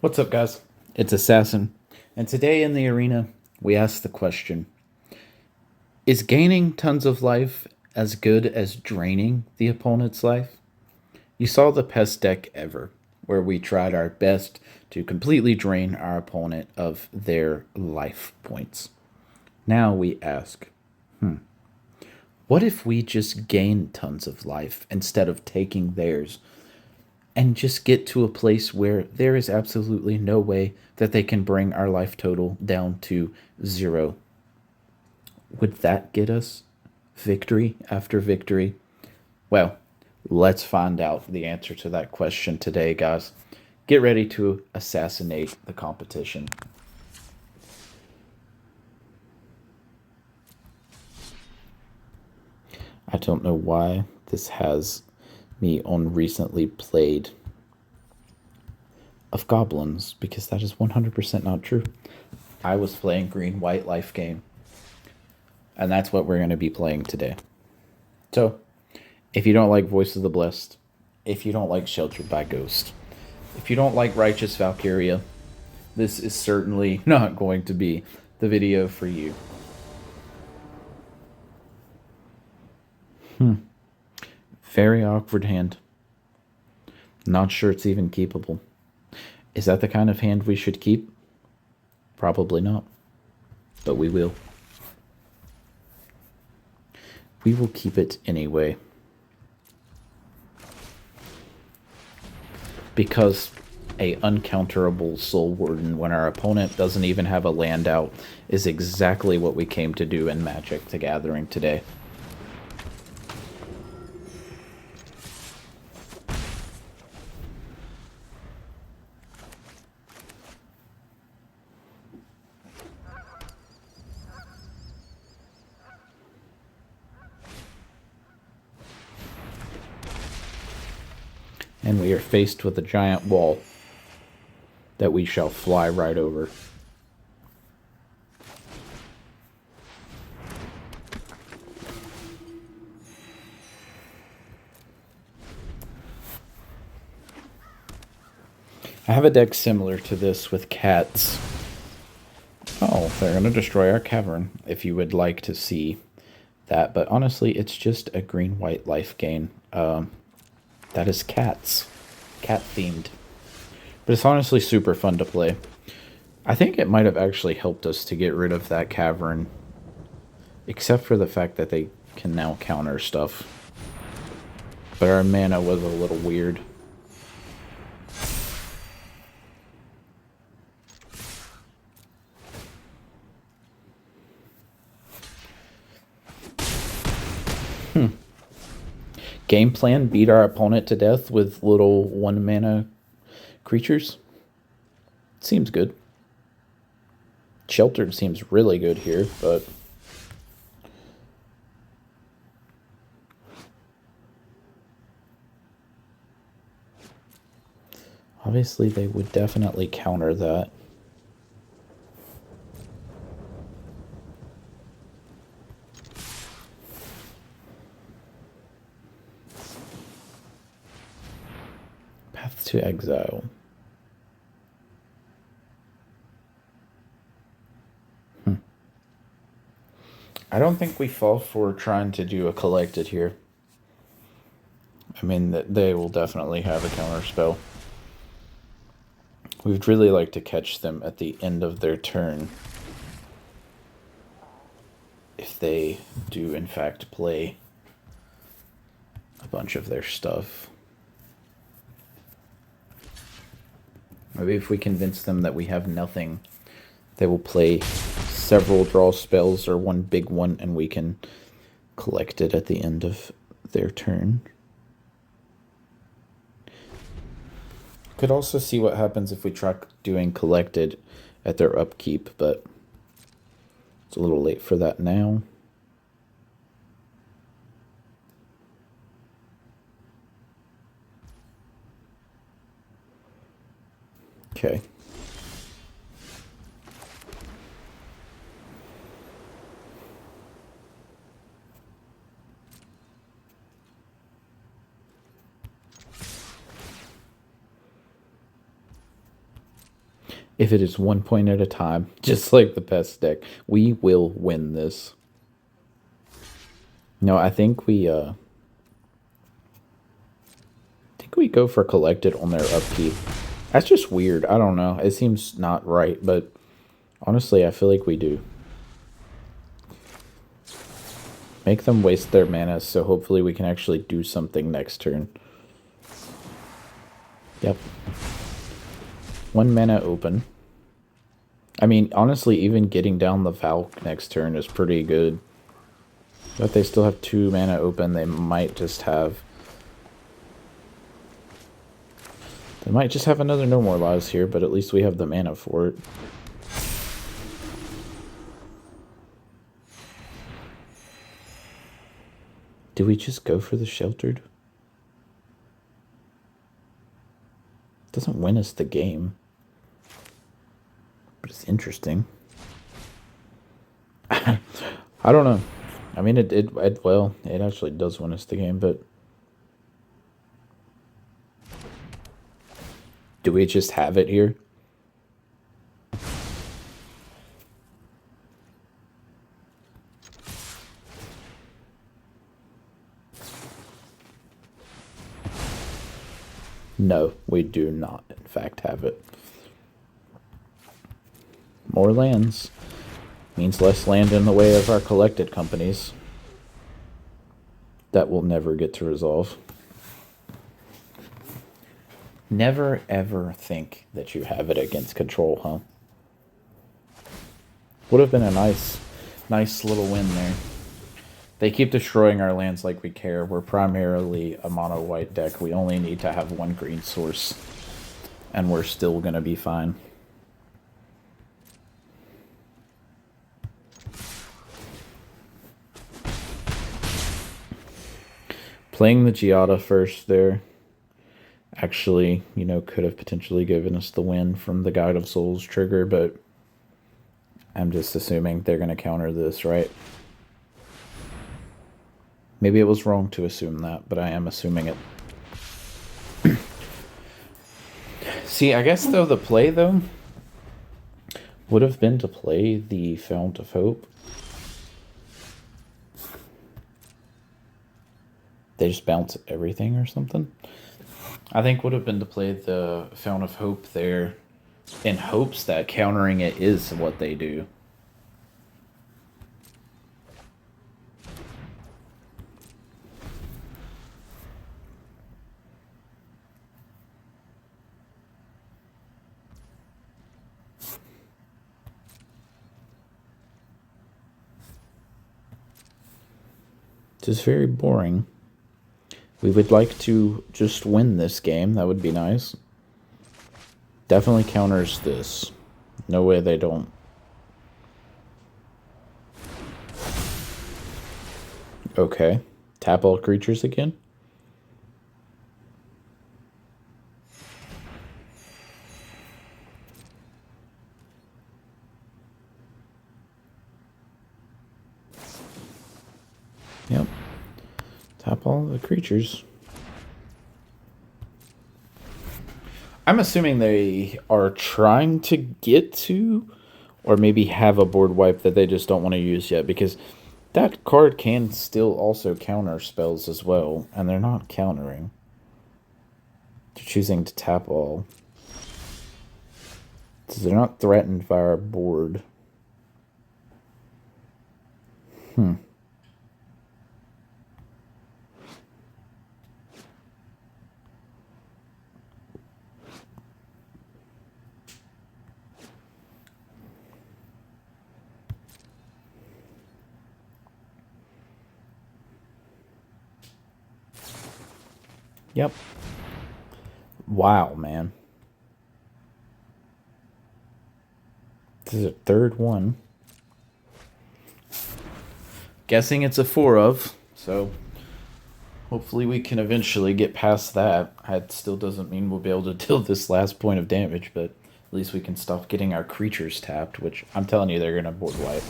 What's up, guys? It's Assassin, and today in the arena, we ask the question: is gaining tons of life as good as draining the opponent's life? You saw the Pest deck ever, where we tried our best to completely drain our opponent of their life points. Now we ask, what if we just gain tons of life instead of taking theirs? And just get to a place where there is absolutely no way that they can bring our life total down to 0. Would that get us victory after victory? Well, let's find out the answer to that question today, guys. Get ready to assassinate the competition. I don't know why this has me on recently played of goblins, because that is 100% not true. I was playing green-white Lifegain, and that's what we're going to be playing today. So, if you don't like Voice of the Blessed, if you don't like Sheltered by Ghost, if you don't like Righteous Valkyria, this is certainly not going to be the video for you. Very awkward hand. Not sure it's even keepable. Is that the kind of hand we should keep? Probably not. But we will. We will keep it anyway. Because a uncounterable Soul Warden when our opponent doesn't even have a land out is exactly what we came to do in Magic the Gathering today. And we are faced with a giant wall that we shall fly right over. I have a deck similar to this with cats. Oh, they're going to destroy our cavern, if you would like to see that. But honestly, it's just a green-white Lifegain. That is cats. Cat-themed. But it's honestly super fun to play. I think it might have actually helped us to get rid of that cavern. Except for the fact that they can now counter stuff. But our mana was a little weird. Game plan, beat our opponent to death with little 1 mana creatures. Seems good. Sheltered seems really good here, but obviously they would definitely counter that. Path to Exile. I don't think we fall for trying to do a collected here. I mean, they will definitely have a counter spell. We'd really like to catch them at the end of their turn. If they do, in fact, play a bunch of their stuff. Maybe if we convince them that we have nothing, they will play several draw spells or one big one, and we can collect it at the end of their turn. Could also see what happens if we try doing collected at their upkeep, but it's a little late for that now. Okay. If it is 1 point at a time, just like the Pest deck, we will win this. No, I think we go for collected on their upkeep. That's just weird. I don't know. It seems not right, but honestly, I feel like we do. Make them waste their mana, so hopefully we can actually do something next turn. Yep. 1 mana open. I mean, honestly, even getting down the Valk next turn is pretty good. But they still have 2 mana open. They might just have... They might just have another No More Lives here, but at least we have the mana for it. Do we just go for the Sheltered? Doesn't win us the game. But it's interesting. I don't know. I mean, well, it actually does win us the game, but... Do we just have it here? No, we do not, in fact, have it. More lands means less land in the way of our collected companies. That will never get to resolve. Never ever think that you have it against control, huh? Would have been a nice little win there. They keep destroying our lands like we care. We're primarily a mono white deck. We only need to have 1 green source, and we're still gonna be fine. Playing the Giada first there actually, you know, could have potentially given us the win from the Guide of Souls trigger, but I'm just assuming they're going to counter this, right? Maybe it was wrong to assume that, but I am assuming it. See, I guess, though, the play, though, would have been to play the Fount of Hope. They just bounce everything or something. I think would have been to play the Fount of Hope there in hopes that countering it is what they do. It is very boring. We would like to just win this game. That would be nice. Definitely counters this. No way they don't. Okay. Tap all creatures again? Yep. Tap all the creatures. I'm assuming they are trying to get to, or maybe have a board wipe that they just don't want to use yet, because that card can still also counter spells as well, and they're not countering. They're choosing to tap all. So they're not threatened by our board. Yep. Wow, man. This is a third one. Guessing it's a 4 of, so hopefully we can eventually get past that. It still doesn't mean we'll be able to deal this last point of damage, but at least we can stop getting our creatures tapped, which I'm telling you they're going to board wipe.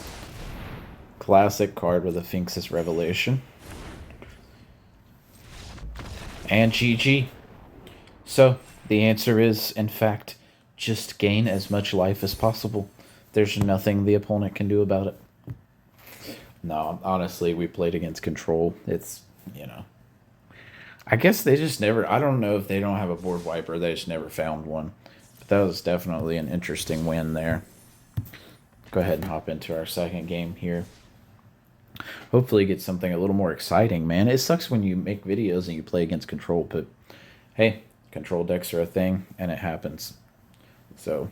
Classic card with a Finks's Revelation. And GG. So, the answer is, in fact, just gain as much life as possible. There's nothing the opponent can do about it. No, honestly, we played against control. It's, you know. I guess they just never, I don't know if they don't have a board wiper, they just never found one. But that was definitely an interesting win there. Go ahead and hop into our second game here. Hopefully get something a little more exciting, man. It sucks when you make videos and you play against control, but hey, control decks are a thing, and it happens. So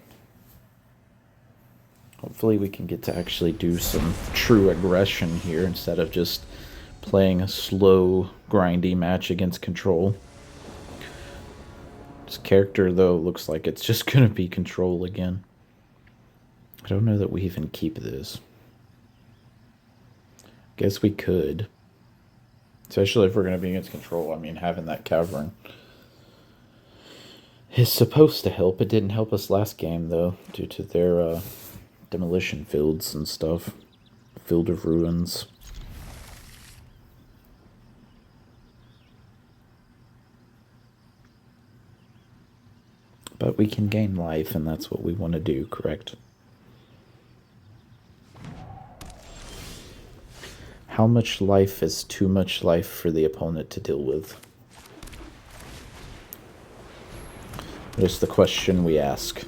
hopefully we can get to actually do some true aggression here instead of just playing a slow, grindy match against control. This character, though, looks like it's just going to be control again. I don't know that we even keep this. Guess we could. Especially if we're going to be against control. I mean, having that cavern is supposed to help. It didn't help us last game, though, due to their demolition fields and stuff. Field of Ruins. But we can gain life, and that's what we want to do, correct? How much life is too much life for the opponent to deal with? That's the question we ask.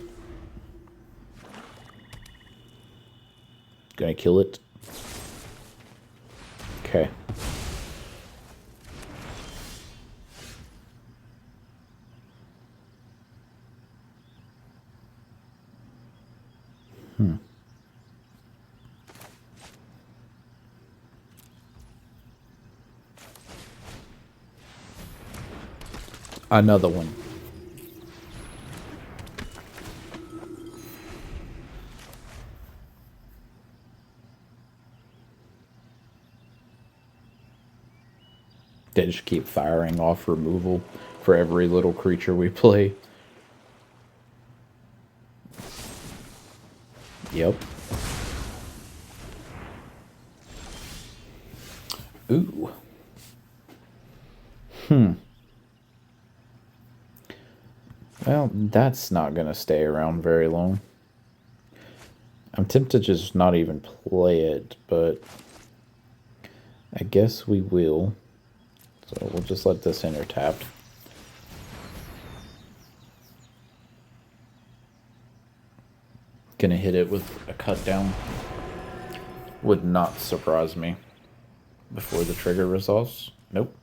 Gonna kill it? Okay. Another one. They just keep firing off removal for every little creature we play. Yep. Ooh. Well, that's not going to stay around very long. I'm tempted to just not even play it, but I guess we will. So we'll just let this enter tapped. Gonna hit it with a cut down. Would not surprise me before the trigger resolves. Nope.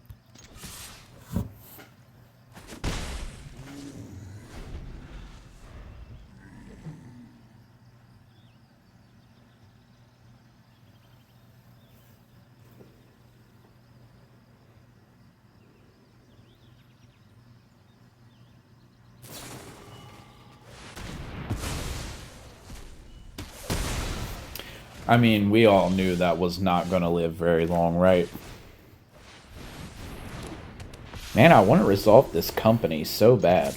I mean, we all knew that was not going to live very long, right? Man, I want to resolve this company so bad.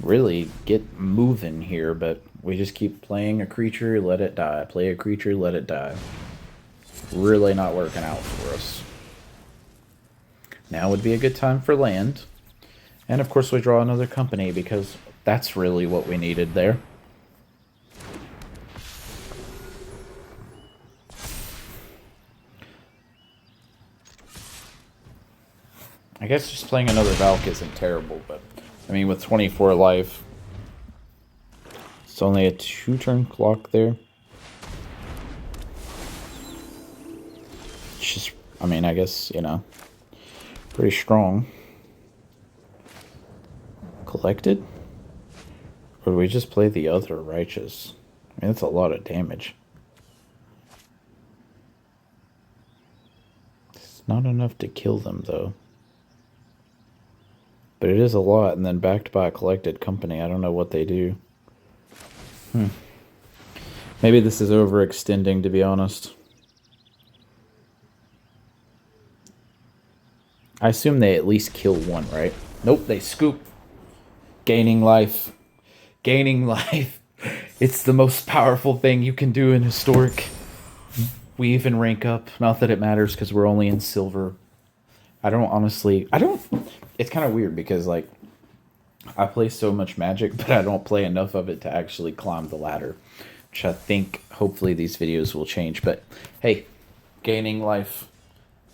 Really get moving here, but we just keep playing a creature, let it die. Play a creature, let it die. Really not working out for us. Now would be a good time for land. And of course we draw another company because that's really what we needed there. I guess just playing another Valk isn't terrible, but I mean with 24 life, it's only a 2-turn clock there. It's just, I mean, I guess, you know, pretty strong. Collected? Or do we just play the other Righteous? I mean, that's a lot of damage. It's not enough to kill them, though. But it is a lot, and then backed by a collected company. I don't know what they do. Maybe this is overextending, to be honest. I assume they at least kill one, right? Nope, they scoop. Gaining life. Gaining life. It's the most powerful thing you can do in Historic. We even rank up. Not that it matters, because we're only in Silver. I don't... It's kind of weird, because, like, I play so much Magic, but I don't play enough of it to actually climb the ladder, which I think hopefully these videos will change. But hey, gaining life,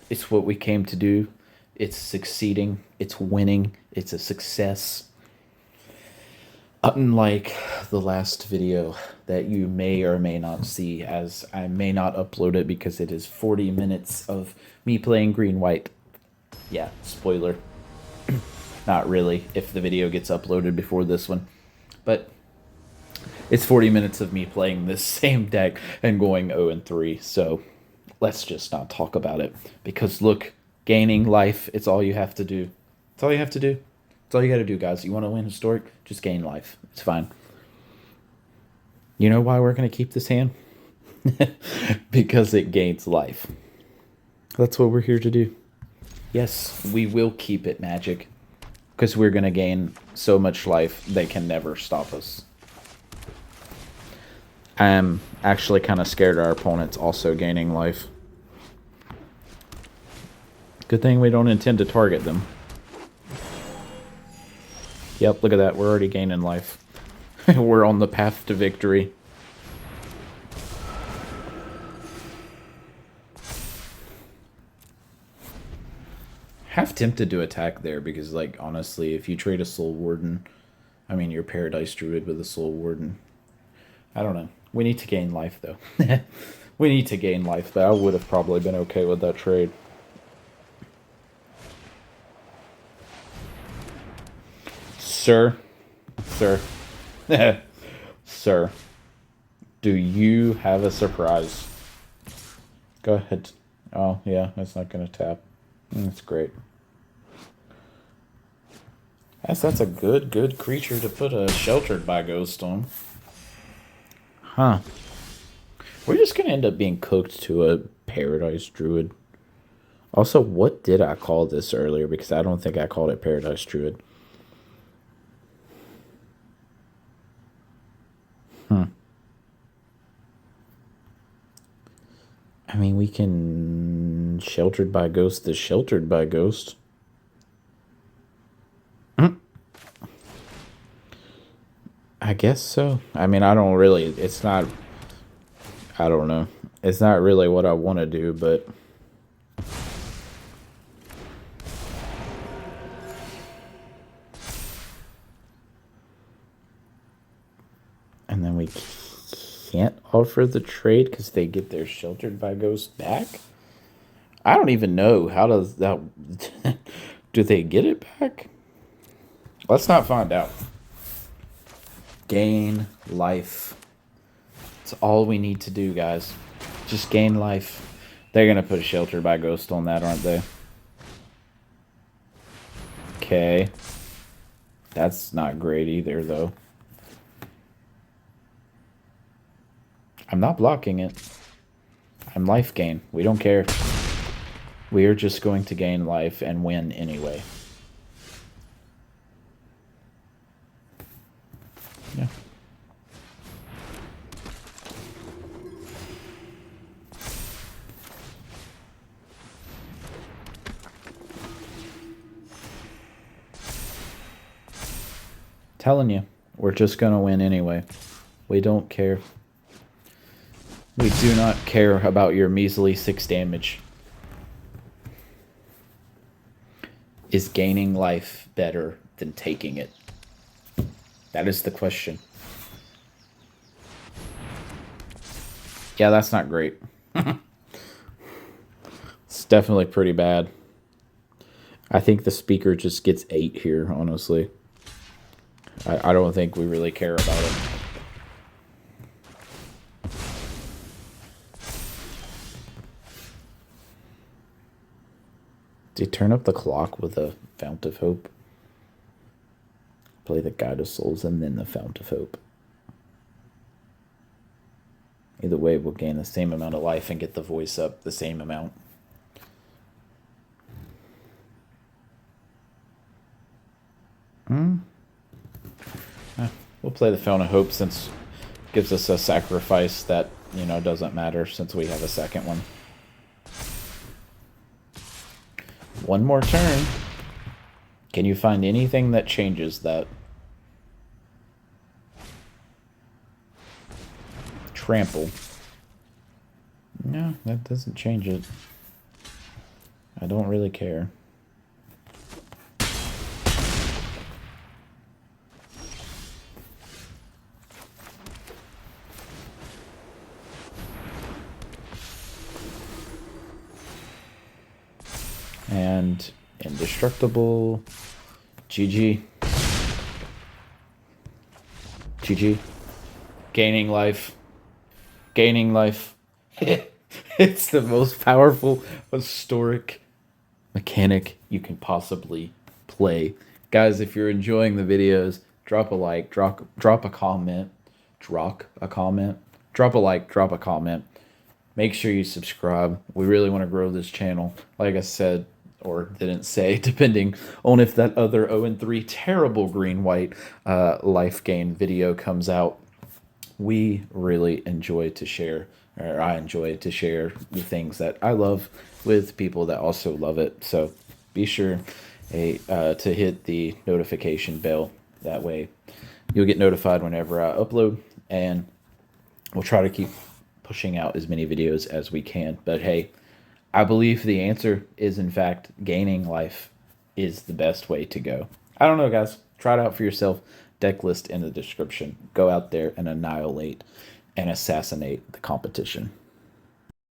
it's what we came to do. It's succeeding. It's winning. It's a success. Unlike the last video that you may or may not see, as I may not upload it because it is 40 minutes of me playing green-white. Yeah, spoiler. Not really, if the video gets uploaded before this one. But it's 40 minutes of me playing this same deck and going 0-3, so let's just not talk about it. Because look, gaining life, it's all you have to do. It's all you have to do. It's all you gotta do, guys. You want to win Historic? Just gain life. It's fine. You know why we're going to keep this hand? Because it gains life. That's what we're here to do. Yes, we will keep it, Magic. Because we're going to gain so much life, they can never stop us. I'm actually kind of scared our opponent's also gaining life. Good thing we don't intend to target them. Yep, look at that. We're already gaining life. We're on the path to victory. Half tempted to attack there because, like, honestly, if you trade a Soul Warden, I mean, your Paradise Druid with a Soul Warden, I don't know. We need to gain life, though. We need to gain life, but I would have probably been okay with that trade. Sir, sir, do you have a surprise? Go ahead. Oh, yeah, that's not going to tap. That's great. That's a good creature to put a Sheltered by Ghost on. Huh. We're just going to end up being cooked to a Paradise Druid. Also, what did I call this earlier? Because I don't think I called it Paradise Druid. I mean, we can Sheltered by Ghost the Sheltered by Ghost. I guess so. I mean, I don't really, it's not, I don't know. It's not really what I want to do, but and then we can't offer the trade because they get their Sheltered by Ghost back. I don't even know. How does that... Do they get it back? Let's not find out. Gain life. It's all we need to do, guys. Just gain life. They're going to put a Sheltered by Ghost on that, aren't they? Okay. That's not great either, though. I'm not blocking it. I'm Lifegain. We don't care. We are just going to gain life and win anyway. Yeah. Telling you, we're just going to win anyway. We don't care. We do not care about your measly 6 damage. Is gaining life better than taking it? That is the question. Yeah, that's not great. It's definitely pretty bad. I think the speaker just gets 8 here, honestly. I don't think we really care about it. Do you turn up the clock with a Fount of Hope? Play the Guide of Souls and then the Fount of Hope. Either way, we'll gain the same amount of life and get the voice up the same amount. We'll play the Fount of Hope since it gives us a sacrifice that, you know, doesn't matter since we have a second one. One more turn. Can you find anything that changes that? trample. No, that doesn't change it. I don't really care. And indestructible. GG. GG. Gaining life. Gaining life. It's the most powerful, historic mechanic you can possibly play. Guys, if you're enjoying the videos, drop a like, drop a comment, drop a like, drop a comment. Make sure you subscribe. We really want to grow this channel. Like I said, or didn't say, depending on if that other 0-3 terrible green-white Lifegain video comes out. We really enjoy to share, or I enjoy to share the things that I love with people that also love it. So be sure to hit the notification bell. That way you'll get notified whenever I upload, and we'll try to keep pushing out as many videos as we can. But hey, I believe the answer is, in fact, gaining life is the best way to go. I don't know, guys. Try it out for yourself. Deck list in the description. Go out there and annihilate and assassinate the competition.